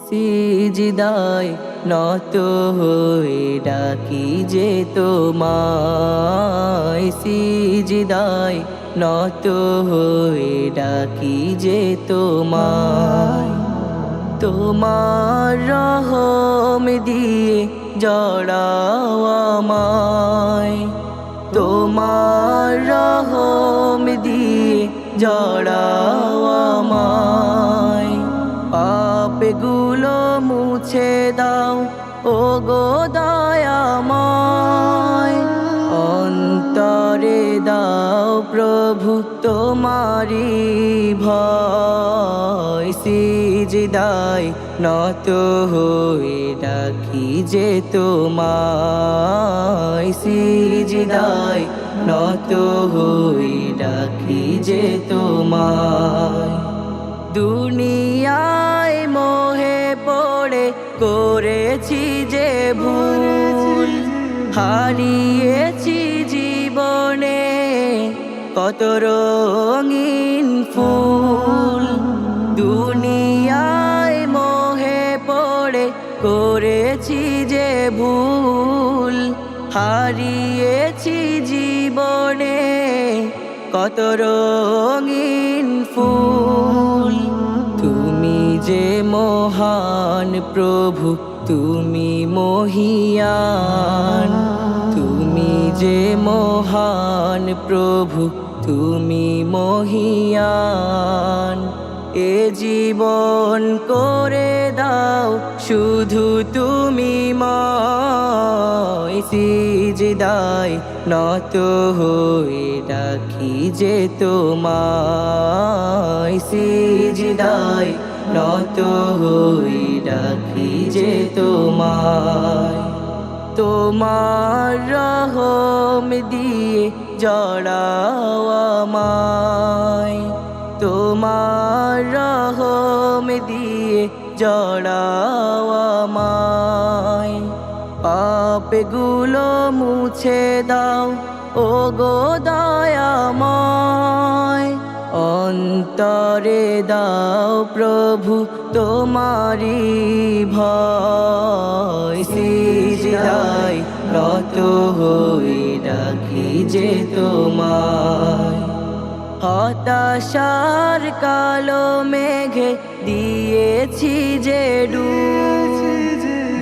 সিজদায় নত হয়ে ডাকি যে তোমায়, সিজদায় নত হয়ে ডাকি যে তোমায়। তোমার রহম দিয়ে জড়াও আমায়, তোমার রহম দিয়ে জড়াও আমায়। পাপগুলো মুছে দাও ও গো দয়াময়, অন্তরে দাও প্রভু তোমারি ভয়। সিজদায় নত হয়ে ডাকি যে তোমায়, সিজদায় নত হয়ে ডাকি যে তোমায়। দুনিয়ায় মোহে পড়ে করেছি যে ভুল, হারিয়েছি জীবনে কত রঙিন ফুল। দুনিয়ায় মোহে পড়ে করেছি যে ভুল, হারিয়েছি জীবনে কত রঙিন ফুল। তুমি যে মহান প্রভু, তুমি মহিয়ান, তুমি যে মহান প্রভু, তুমি মহিয়ান। এ জীবন করে দাও শুধু তুমি ময়, সিজদায় নত হয়ে ডাকি যে তোমায়, সিজদায় নত হয়ে ডাকি যে তোমায়। তোমার রহম দিয়ে জড়াও আমায়, তোমার রহম দিয়ে জড়াও আমায়। পাপগুলো মুছে দাও ও গো দয়াময়, অন্তরে দাও প্রভু তোমারি ভয়। সিজদায় নত হয়ে ডাকি যে তোমায়। হতাশার কালো মেঘে দিয়েছি যে ডুব,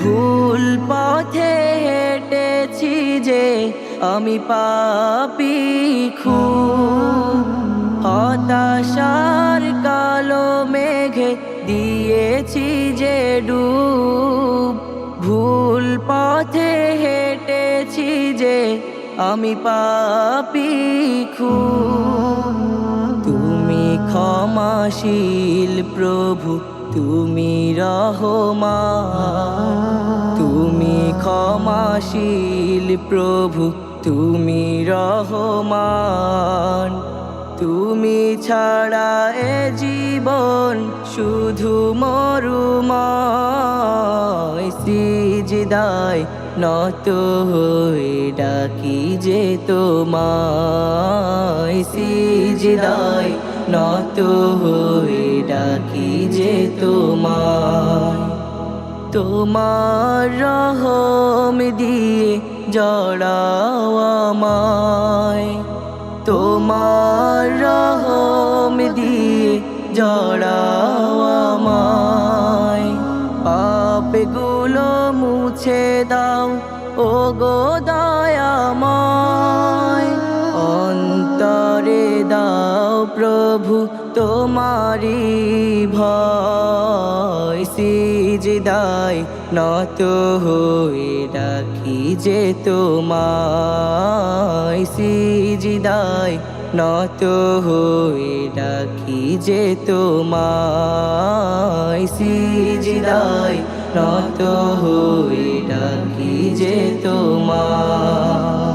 ভুল পথে হেঁটেছি যে আমি পাপী খুব। হতাশার কালো মেঘে দিয়েছি যে ডুব, ভুল পথে হেঁটেছি যে আমি পাপী খুব। তুমি ক্ষমাশীল প্রভু, তুমি রহমান, তুমি ক্ষমাশীল প্রভু, তুমি রহমান। তুমি ছাড়া এ জীবন শুধু মরুময়, সিজদায় নত হয়ে ডাকি যে তোমায়, সিজদায় নত হয়ে ডাকি যে তোমায়। তোমার রহম দিয়ে জড়াও আমায়, তোমার রহম দিয়ে জড়াও আমায়। পাপগুলো মুছে দাও ও গো দয়াময়, অন্তরে দাও প্রভু তোমারি ভয়। সিজদায় নত হয়ে ডাকি যে তোমায়, সিজদায় নত হয়ে ডাকি যে তোমায়, সিজদায় নত হয়ে ডাকি যে তোমায়।